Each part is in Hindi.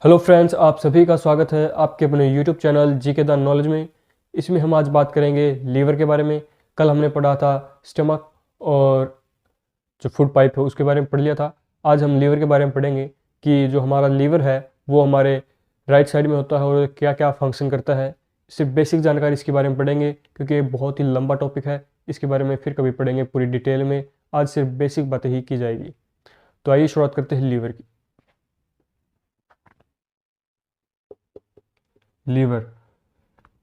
हेलो फ्रेंड्स, आप सभी का स्वागत है आपके अपने YouTube channel GK the knowledge में। इसमें हम आज बात करेंगे लीवर के बारे में। कल हमने पढ़ा था स्टमक और जो फूड पाइप है उसके बारे में पढ़ लिया था। आज हम लीवर के बारे में पढ़ेंगे कि जो हमारा लीवर है वो हमारे राइट साइड में होता है और क्या क्या फंक्शन करता है। सिर्फ बेसिक जानकारी इसके बारे में पढ़ेंगे क्योंकि ये बहुत ही लंबा टॉपिक है। इसके बारे में फिर कभी पढ़ेंगे पूरी डिटेल में। आज सिर्फ बेसिक बातें ही की जाएगी। तो आइए शुरुआत करते हैं लीवर की। लीवर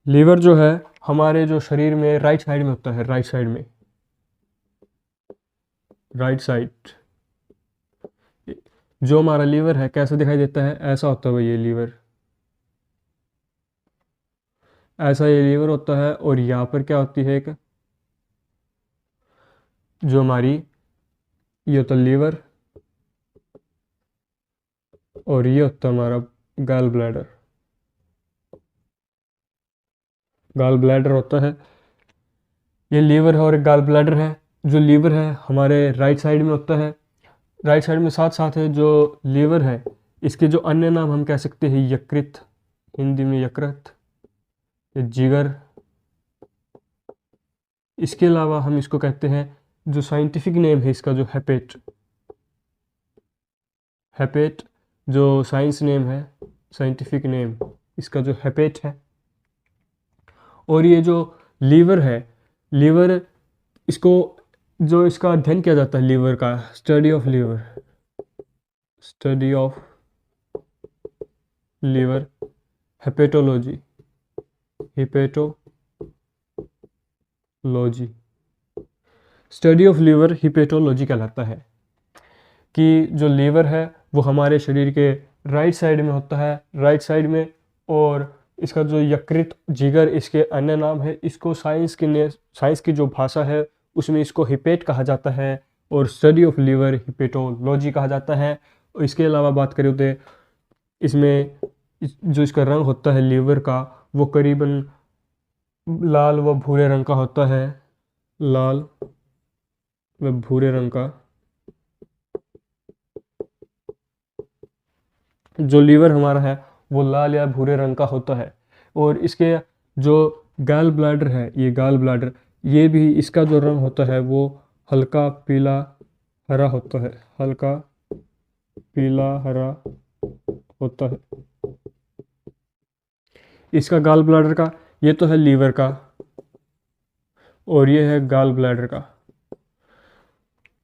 लीवर जो है हमारे जो शरीर में राइट साइड में होता है। राइट साइड जो हमारा लीवर है कैसा दिखाई देता है, ऐसा होता है भाई ये लीवर। ऐसा ये लीवर होता है और यहाँ पर क्या होती है, एक जो हमारी ये होता है लीवर और ये होता है हमारा गॉल ब्लैडर। गॉल ब्लैडर होता है, ये लीवर है और एक गॉल ब्लैडर है। जो लीवर है हमारे राइट साइड में होता है। राइट साइड में साथ साथ है जो लीवर है इसके जो अन्य नाम हम कह सकते हैं यकृत, हिंदी में यकृत, या जिगर। इसके अलावा हम इसको कहते हैं, जो साइंटिफिक नेम है इसका जो हेपेट। हेपेट जो साइंस नेम है, साइंटिफिक नेम इसका जो हेपेट है। और ये जो लीवर है, लीवर इसको जो इसका अध्ययन किया जाता है लीवर का, study of liver, study of liver, hepatology, hepatology, study of liver hepatology कहलाता है। कि जो लीवर है वो हमारे शरीर के राइट साइड में होता है, राइट साइड में। और इसका जो यकृत, जिगर इसके अन्य नाम है। इसको साइंस की जो भाषा है उसमें इसको हिपेट कहा जाता है और स्टडी ऑफ लीवर हिपेटोलॉजी कहा जाता है। और इसके अलावा बात करें तो इसमें जो इसका रंग होता है लीवर का वो करीबन लाल व भूरे रंग का होता है। लाल व भूरे रंग का जो लीवर हमारा है वो लाल या भूरे रंग का होता है। और इसके जो गॉल ब्लैडर है, ये गॉल ब्लैडर, ये भी इसका जो रंग होता है वो हल्का पीला हरा होता है। हल्का पीला हरा होता है इसका गॉल ब्लैडर का। ये तो है लीवर का और ये है गॉल ब्लैडर का।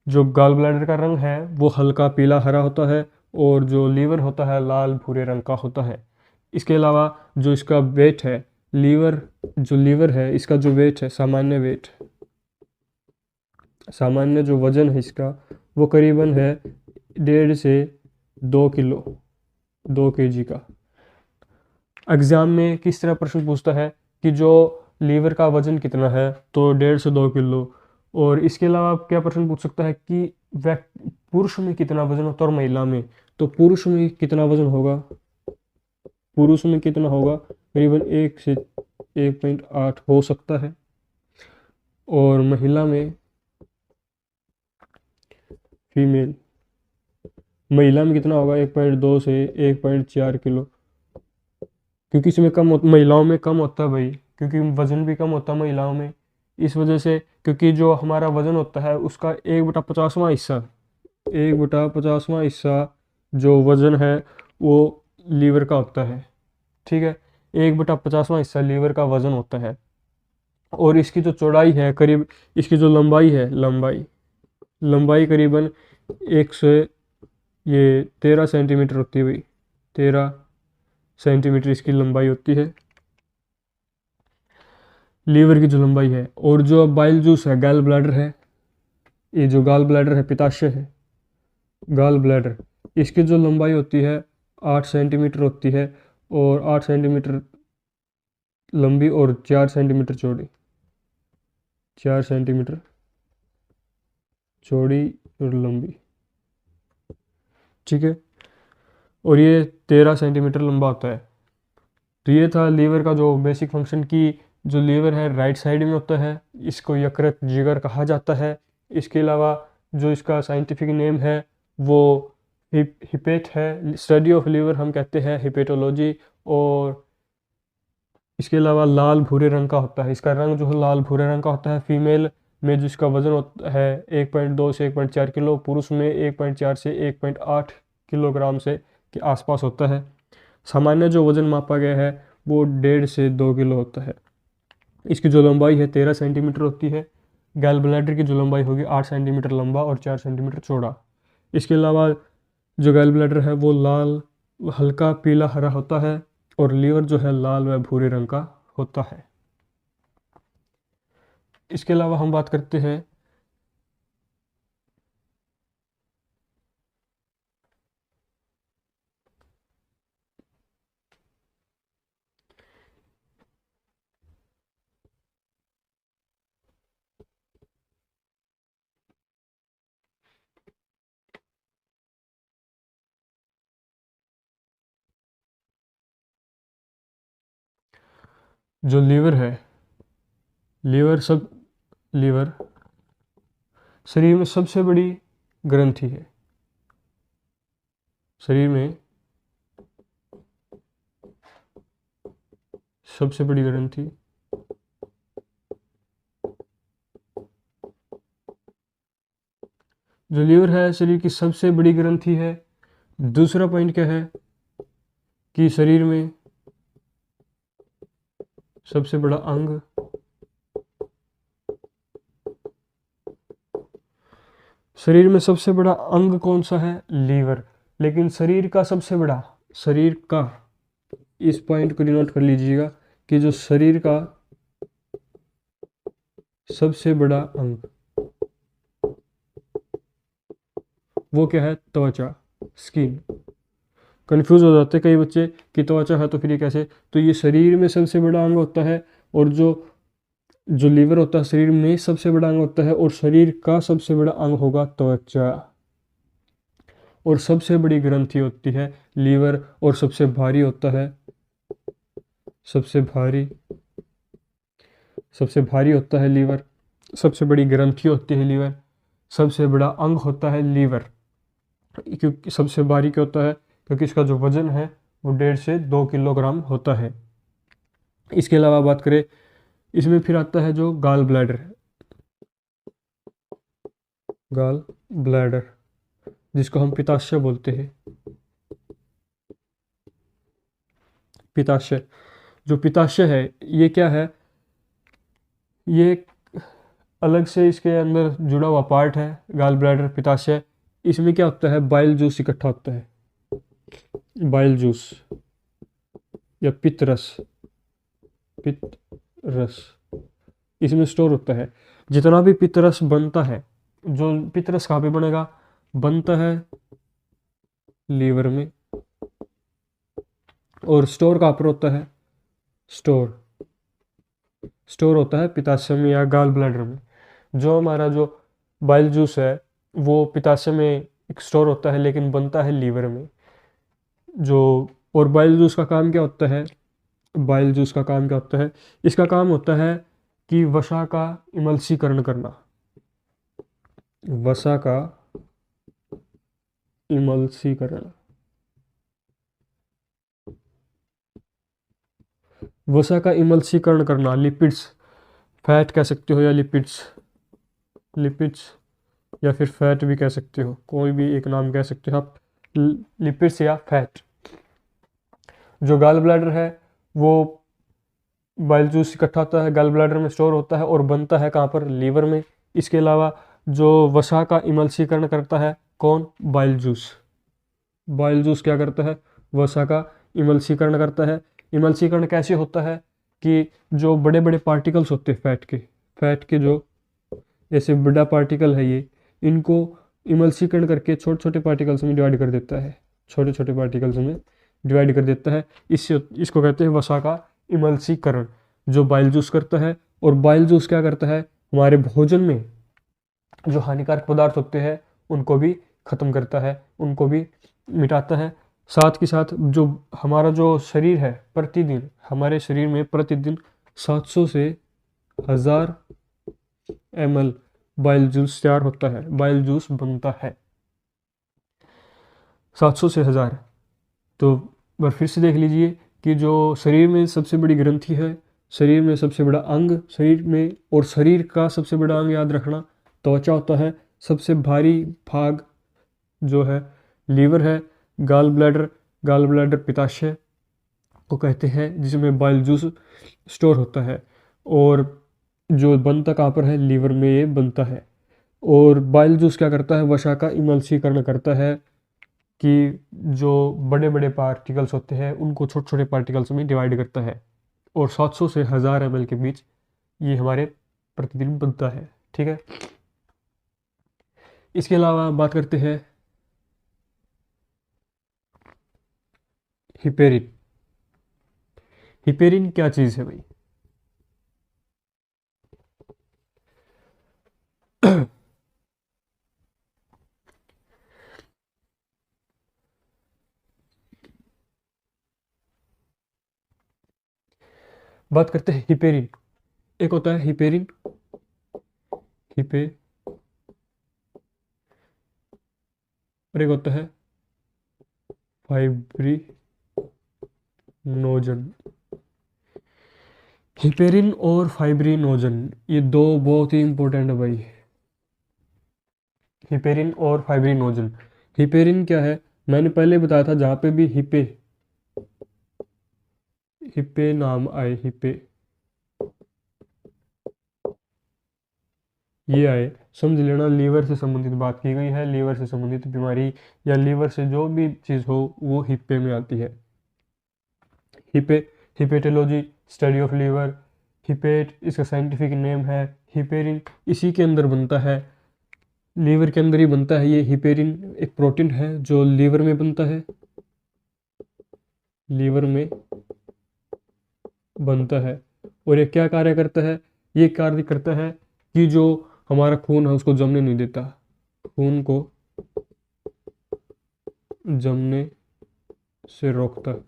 जो गॉल ब्लैडर का रंग है वो हल्का पीला हरा होता है और जो लीवर होता है लाल भूरे रंग का होता है। इसके अलावा जो इसका वेट है, जो लीवर है इसका जो वेट है, सामान्य वेट, सामान्य जो वजन है इसका वो करीबन है 1.5 से 2 किलो, 2 kg का। एग्ज़ाम में किस तरह प्रश्न पूछता है कि जो लीवर का वजन कितना है, तो 1.5 से 2 किलो। और इसके अलावा क्या प्रश्न पूछ सकता है कि पुरुष में कितना वजन होता है और महिला में। तो पुरुष में कितना वजन होगा, पुरुष में कितना होगा, करीबन 1 से 1.8 हो सकता है। और महिला में, फीमेल, महिला में कितना होगा, 1.2 से 1.4 किलो। क्योंकि इसमें महिलाओं में कम होता है भाई, क्योंकि वजन भी कम होता है महिलाओं में। इस वजह से, क्योंकि जो हमारा वजन होता है उसका 1/50वां हिस्सा, 1/50वां हिस्सा जो वजन है वो लीवर का होता है। ठीक है, 1/50वां हिस्सा लीवर का वजन होता है। और इसकी जो चौड़ाई है करीब, इसकी जो लंबाई है, लंबाई करीबन 13 सेंटीमीटर होती है भाई। 13 सेंटीमीटर इसकी लंबाई होती है, लीवर की जो लंबाई है। और जो बाइल जूस है, गॉल ब्लैडर है, ये जो गॉल ब्लैडर है, पित्ताशय है, गॉल ब्लैडर, इसकी जो लंबाई होती है 8 सेंटीमीटर होती है। और 8 सेंटीमीटर लंबी और 4 सेंटीमीटर चौड़ी, 4 सेंटीमीटर चौड़ी और लंबी। ठीक है, और ये 13 सेंटीमीटर लंबा होता है। तो ये था लीवर का जो बेसिक फंक्शन की जो लीवर है राइट साइड में होता है, इसको यकृत, जिगर कहा जाता है। इसके अलावा जो इसका साइंटिफिक नेम है वो हिपेट है। स्टडी ऑफ लीवर हम कहते हैं हिपेटोलॉजी। और इसके अलावा लाल भूरे रंग का होता है, इसका रंग जो है लाल भूरे रंग का होता है। फीमेल में जिसका वजन होता है 1.2 से 1.4 किलो, पुरुष में 1.4 से 1.8 किलोग्राम से के आसपास होता है। सामान्य जो वजन मापा गया है वो 1.5 से 2 किलो होता है। इसकी जो लंबाई है 13 सेंटीमीटर होती है। गैल ब्लैडर की जो लंबाई होगी 8 सेंटीमीटर लंबा और 4 सेंटीमीटर चौड़ा। इसके अलावा जो गैल ब्लैडर है वो लाल, हल्का पीला हरा होता है, और लीवर जो है लाल व भूरे रंग का होता है। इसके अलावा हम बात करते हैं जो लीवर है। लीवर शरीर में सबसे बड़ी ग्रंथि है। शरीर में सबसे बड़ी ग्रंथि जो लीवर है शरीर की सबसे बड़ी ग्रंथि है। दूसरा पॉइंट क्या है कि शरीर में सबसे बड़ा अंग, शरीर में सबसे बड़ा अंग कौन सा है? लीवर। लेकिन शरीर का इस पॉइंट को डिनोट कर लीजिएगा कि जो शरीर का सबसे बड़ा अंग वो क्या है? त्वचा, स्किन। कंफ्यूज हो जाते हैं कई बच्चे कि त्वचा है तो फिर ये कैसे। तो ये शरीर में सबसे बड़ा अंग होता है, और जो जो लीवर होता है शरीर में सबसे बड़ा अंग होता है, और शरीर का सबसे बड़ा अंग होगा त्वचा। और सबसे बड़ी ग्रंथि होती है लीवर, और सबसे भारी होता है, सबसे भारी होता है लीवर। सबसे बड़ी ग्रंथि होती है लीवर। सबसे बड़ा अंग होता है लीवर। क्योंकि सबसे भारी क्या होता है? क्योंकि इसका जो वजन है वो 1.5 से 2 किलोग्राम होता है। इसके अलावा बात करें, इसमें फिर आता है जो गाल ब्लैडर। गाल ब्लैडर जिसको हम पित्ताशय बोलते हैं। पित्ताशय, जो पित्ताशय है ये क्या है? ये एक अलग से इसके अंदर जुड़ा हुआ पार्ट है, गाल ब्लैडर, पित्ताशय। इसमें क्या होता है? बाइल जूस इकट्ठा होता है। बाइल जूस या पित्त रस इसमें स्टोर होता है। जितना भी पित्त रस बनता है, जो पित्त रस कहाँ पे बनेगा? बनता है लीवर में। और स्टोर कहाँ पर होता है? स्टोर होता है पित्ताशय में या गाल ब्लैडर में। जो हमारा जो बाइल जूस है वो पित्ताशय में स्टोर होता है, लेकिन बनता है लीवर में। जो और बाइल जूस का काम क्या होता है? इसका काम होता है कि वसा का इमल्सीकरण करना। वसा का इमल्सीकरण, वसा का इमल्सीकरण करना। लिपिड्स, फैट कह सकते हो या लिपिड्स या फिर फैट भी कह सकते हो, कोई भी एक नाम कह सकते हो आप, लिपिड्स या फैट। जो गाल ब्लैडर है वो बाइल जूस इकट्ठा होता है, गाल ब्लैडर में स्टोर होता है और बनता है कहाँ पर? लीवर में। इसके अलावा जो वसा का इमल्सीकरण करता है कौन? Bile juice. बाइल जूस क्या करता है? वसा का इमल्सीकरण करता है। इमल्सीकरण कैसे होता है कि जो बड़े बड़े पार्टिकल्स होते हैं फैट के जो जैसे बड़ा पार्टिकल है ये, इनको इमल्सीकरण करके छोटे छोटे पार्टिकल्स में डिवाइड कर देता है। इससे इसको कहते हैं वसा का इमल्सीकरण, जो बाइल जूस करता है। और बाइल जूस क्या करता है? हमारे भोजन में जो हानिकारक पदार्थ होते हैं उनको भी खत्म करता है, उनको भी मिटाता है। साथ के साथ जो हमारा जो शरीर है, हमारे शरीर में प्रतिदिन 700 से 1000 ml बाइल जूस तैयार होता है, बाइल जूस बनता है। 700 से 1000। तो एक बार फिर से देख लीजिए कि जो शरीर में सबसे बड़ी ग्रंथि है, शरीर में सबसे बड़ा अंग शरीर में, और शरीर का सबसे बड़ा अंग याद रखना त्वचा होता है। सबसे भारी भाग जो है लीवर है। गाल ब्लैडर पित्ताशय को कहते हैं, जिसमें बाइल जूस स्टोर होता है, और जो बनता कहाँ पर है, लीवर में ये बनता है। और बाइल जूस क्या करता है, वसा का इमल्सीकरण करता है, कि जो बड़े बड़े पार्टिकल्स होते हैं उनको छोटे छोटे पार्टिकल्स में डिवाइड करता है। और 700 से 1000 ml के बीच ये हमारे प्रतिदिन बनता है। ठीक है, इसके अलावा बात करते हैं हिपेरिन। हिपेरिन क्या चीज़ है भाई? बात करते हैं हिपेरिन। एक होता है हिपेरिन, हिपे, और एक होता है फाइब्रिनोजन। हिपेरिन और फाइब्रिनोजन ये दो बहुत ही इंपॉर्टेंट है भाई। हिपेरिन और फाइब्रिनोजन। हिपेरिन क्या है, मैंने पहले बताया था, जहाँ पे भी हिपे हिपे नाम आए, हिपे ये आए, समझ लेना लीवर से संबंधित बात की गई है। लीवर से संबंधित बीमारी या लीवर से जो भी चीज़ हो वो हिप्पे में आती है। हिपे, हिपेटोलॉजी, स्टडी ऑफ लीवर। हिपेट इसका साइंटिफिक नेम है। हिपेरिन इसी के अंदर बनता है, लीवर के अंदर ही बनता है। ये हिपेरिन एक प्रोटीन है जो लीवर में बनता है, लीवर में बनता है। और ये क्या कार्य करता है? ये कार्य करता है कि जो हमारा खून है उसको जमने नहीं देता, खून को जमने से रोकता है।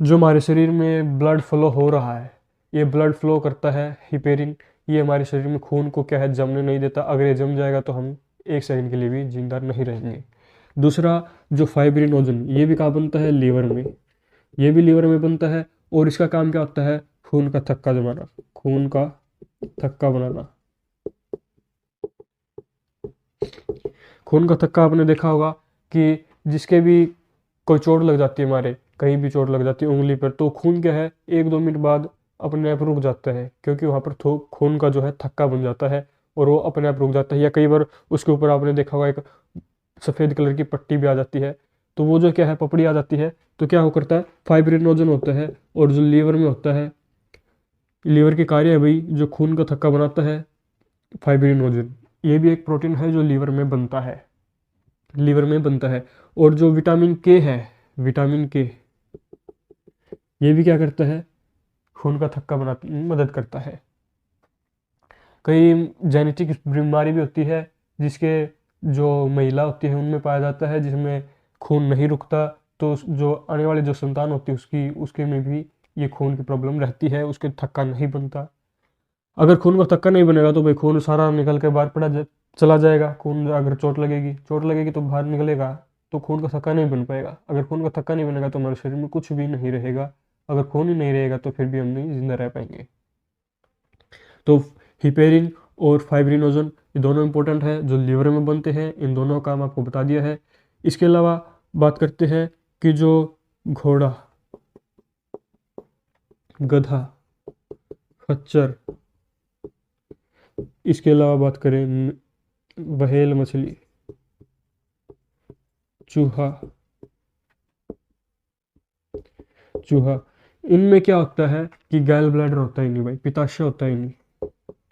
जो हमारे शरीर में ब्लड फ्लो हो रहा है, ये ब्लड फ्लो करता है हिपेरिन। ये हमारे शरीर में खून को क्या है, जमने नहीं देता। अगर ये जम जाएगा तो हम एक सेकंड के लिए भी जिंदा नहीं रहेंगे। दूसरा जो फाइब्रिनोजन, ये भी कहाँ बनता है, लीवर में। ये भी लीवर में बनता है, और इसका काम क्या होता है, खून का थक्का जमाना, खून का थक्का बनाना। खून का थक्का आपने देखा होगा कि जिसके भी कोई चोट लग जाती है, हमारे कहीं भी चोट लग जाती है उंगली पर, तो खून क्या है, 1-2 मिनट बाद अपने आप रुक जाता है, क्योंकि वहाँ पर खून का जो है थक्का बन जाता है, और वो अपने आप रुक जाता है। या कई बार उसके ऊपर आपने देखा होगा एक सफ़ेद कलर की पट्टी भी आ जाती है, तो वो जो क्या है, पपड़ी आ जाती है, तो क्या हो करता है, फाइब्रिनोजन होता है। और जो लीवर में होता है, लीवर के कार्य है भाई, जो खून का थक्का बनाता है, फाइब्रिनोजन। ये भी एक प्रोटीन है जो लीवर में बनता है, लीवर में बनता है। और जो विटामिन के है, विटामिन के, ये भी क्या करता है, खून का थक्का बनाने में मदद करता है। कई जेनेटिक बीमारी भी होती है जिसके जो महिला होती है उनमें पाया जाता है, जिसमें खून नहीं रुकता, तो जो आने वाली जो संतान होती है उसकी, उसके में भी ये खून की प्रॉब्लम रहती है, उसके थक्का नहीं बनता। अगर खून का थक्का नहीं बनेगा तो भाई खून सारा निकल के बाहर चला जाएगा। खून अगर चोट लगेगी तो बाहर निकलेगा, तो खून का थक्का नहीं बन पाएगा। अगर खून का थक्का नहीं बनेगा तो हमारे शरीर में कुछ भी नहीं रहेगा। अगर खून ही नहीं रहेगा तो फिर भी हम नहीं जिंदा रह पाएंगे। तो हिपेरिन और फाइब्रिनोजन ये दोनों इंपॉर्टेंट है, जो लीवर में बनते हैं। इन दोनों का काम आपको बता दिया है। इसके अलावा बात करते हैं कि जो घोड़ा, गधा, खच्चर, इसके अलावा बात करें व्हेल मछली, चूहा, चूहा, इनमें क्या होता है कि गैल ब्लैडर होता ही नहीं भाई, पित्ताशय होता ही नहीं,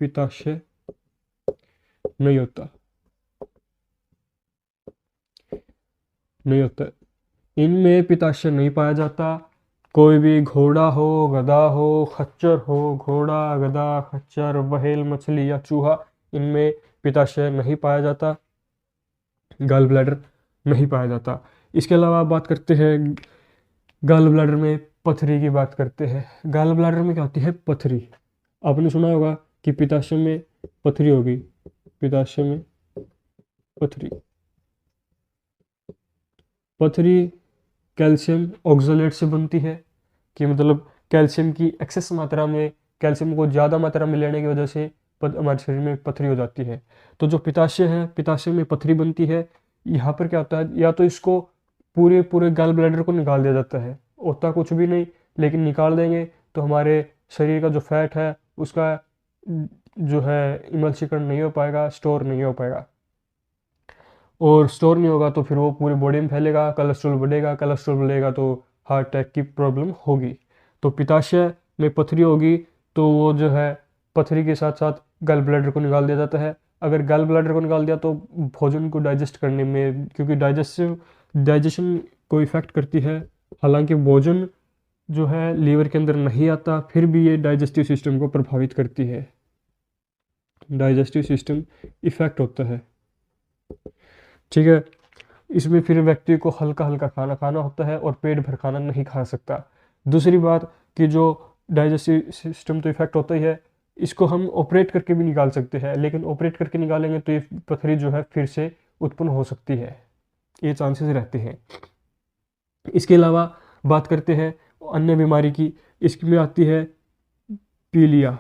पित्ताशय नहीं होता, नहीं होता। इनमें पित्ताशय नहीं पाया जाता। कोई भी घोड़ा हो, गधा हो, खच्चर हो, घोड़ा, गधा, खच्चर, व्हेल मछली या चूहा, इनमें पित्ताशय नहीं पाया जाता, गॉल ब्लैडर नहीं पाया जाता। इसके अलावा आप बात करते हैं गॉल ब्लैडर में पथरी की बात करते हैं। गॉल ब्लैडर में क्या होती है, पथरी। आपने सुना होगा कि पित्ताशय में पथरी होगी, पित्ताशय में पथरी। पथरी कैल्शियम ऑक्सलेट से बनती है, कि मतलब कैल्शियम की एक्सेस मात्रा में, कैल्शियम को ज़्यादा मात्रा में लेने की वजह से हमारे शरीर में पथरी हो जाती है। तो जो पित्ताशय है, पित्ताशय में पथरी बनती है। यहाँ पर क्या होता है, या तो इसको पूरे पूरे गॉल ब्लैडर को निकाल दिया जाता है, होता कुछ भी नहीं, लेकिन निकाल देंगे तो हमारे शरीर का जो फैट है उसका जो है इमल्सीकरण नहीं हो पाएगा, स्टोर नहीं हो पाएगा, और स्टोर नहीं होगा तो फिर वो पूरी बॉडी में फैलेगा, कोलेस्ट्रॉल बढ़ेगा, कोलेस्ट्रॉल बढ़ेगा तो हार्ट अटैक की प्रॉब्लम होगी। तो पित्ताशय में पथरी होगी तो वो जो है पथरी के साथ साथ गल ब्लैडर को निकाल दिया जाता है। अगर गल ब्लैडर को निकाल दिया तो भोजन को डाइजेस्ट करने में, क्योंकि डाइजेशन को इफेक्ट करती है, हालांकि भोजन जो है लीवर के अंदर नहीं आता, फिर भी ये डाइजेस्टिव सिस्टम को प्रभावित करती है, डाइजेस्टिव सिस्टम इफेक्ट होता है। ठीक है, इसमें फिर व्यक्ति को हल्का हल्का खाना खाना होता है और पेट भर खाना नहीं खा सकता। दूसरी बात कि जो डाइजेस्टिव सिस्टम तो इफेक्ट होता ही है, इसको हम ऑपरेट करके भी निकाल सकते हैं, लेकिन ऑपरेट करके निकालेंगे तो ये पथरी जो है फिर से उत्पन्न हो सकती है, ये चांसेस रहते हैं। इसके अलावा बात करते हैं अन्य बीमारी की, इसमें आती है पीलिया,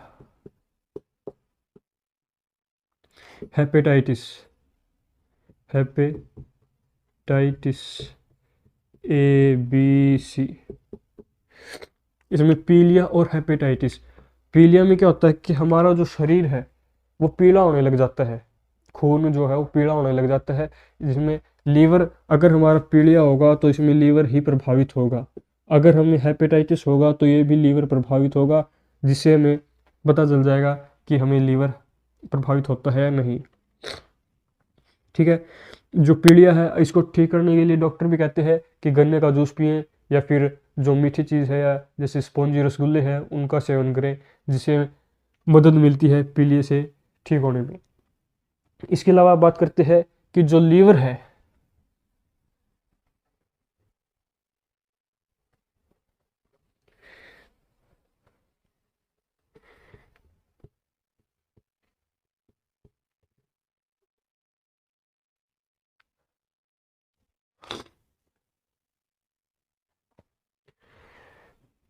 hepatitis, hepatitis A B C. इसमें पीलिया और हेपेटाइटिस। पीलिया में क्या होता है कि हमारा जो शरीर है वो पीला होने लग जाता है, खून जो है वो पीला होने लग जाता है, जिसमें लीवर, अगर हमारा पीलिया होगा तो इसमें लीवर ही प्रभावित होगा, अगर हमें हेपेटाइटिस होगा तो ये भी लीवर प्रभावित होगा, जिससे हमें पता चल जाएगा कि हमें लीवर प्रभावित होता है या नहीं। ठीक है, जो पीलिया है इसको ठीक करने के लिए डॉक्टर भी कहते हैं कि गन्ने का जूस पिएं, या फिर जो मीठी चीज़ है या जैसे स्पॉन्जी रसगुल्ले हैं उनका सेवन करें, जिससे मदद मिलती है पीलिया से ठीक होने में। इसके अलावा बात करते हैं कि जो लीवर है,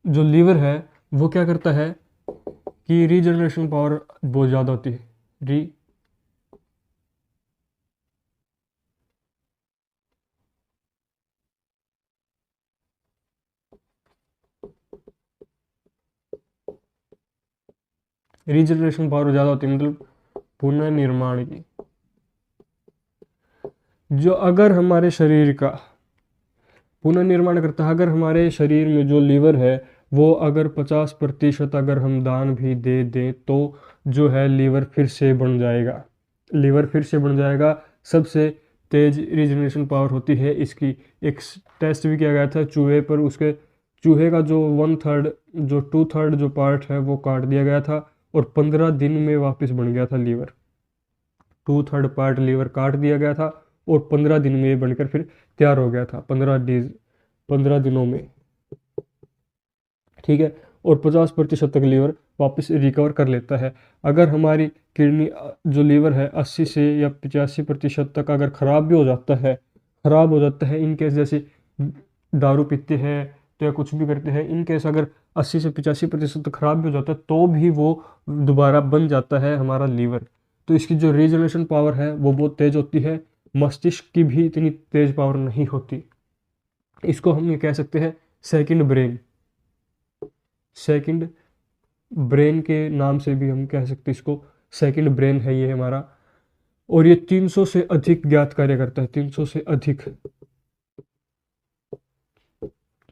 जो लीवर है वो क्या करता है कि रीजनरेशन पावर बहुत ज़्यादा होती है। री रीजनरेशन पावर ज़्यादा होती है, मतलब पुनर्निर्माण की। जो अगर हमारे शरीर का पुनर्निर्माण करता है, अगर हमारे शरीर में जो लीवर है वो अगर 50% अगर हम दान भी दे दें तो जो है लीवर फिर से बन जाएगा, लीवर फिर से बन जाएगा। सबसे तेज रीजनरेशन पावर होती है इसकी। एक टेस्ट भी किया गया था चूहे पर, उसके चूहे का जो 1/3 जो 2/3 जो पार्ट है वो काट दिया गया था और 15 दिन में वापस बन गया था लीवर। 2/3 पार्ट लीवर काट दिया गया था और 15 दिन में ये बनकर फिर तैयार हो गया था, 15 दिनों में। ठीक है, और 50% तक लीवर वापस रिकवर कर लेता है। अगर हमारी किडनी जो लीवर है 80 से या 85% तक अगर ख़राब भी हो जाता है, ख़राब हो जाता है इन केस, जैसे दारू पीते हैं तो या कुछ भी करते हैं, इन केस अगर 80 से 85% तक ख़राब भी हो जाता है तो भी वो दोबारा बन जाता है हमारा लीवर। तो इसकी जो रीजनरेशन पावर है वो बहुत तेज़ होती है, मस्तिष्क की भी इतनी तेज़ पावर नहीं होती। इसको हम ये कह सकते हैं सेकंड ब्रेन, सेकंड ब्रेन के नाम से भी हम कह सकते हैं इसको, सेकंड ब्रेन है ये हमारा। और ये 300 से अधिक ज्ञात कार्य करता है, 300 से अधिक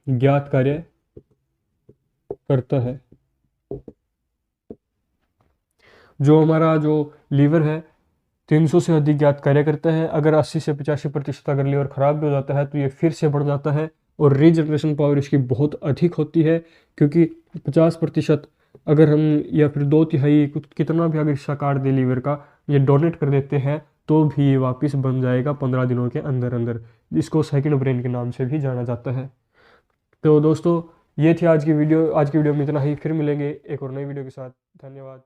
ज्ञात कार्य करता है। जो हमारा जो लीवर है 300 से अधिक ज्ञात कार्य करता है। अगर 80 से 85% अगर लीवर खराब भी हो जाता है तो ये फिर से बढ़ जाता है, और रीजनरेशन पावर इसकी बहुत अधिक होती है, क्योंकि 50% अगर हम या फिर 2/3 कितना भी अगर हिस्सा काट दे लीवर का, ये डोनेट कर देते हैं तो भी ये वापस बन जाएगा 15 दिनों के अंदर अंदर। इसको सेकंड ब्रेन के नाम से भी जाना जाता है। तो दोस्तों ये थी आज की वीडियो, आज की वीडियो में इतना ही, फिर मिलेंगे एक और नई वीडियो के साथ। धन्यवाद।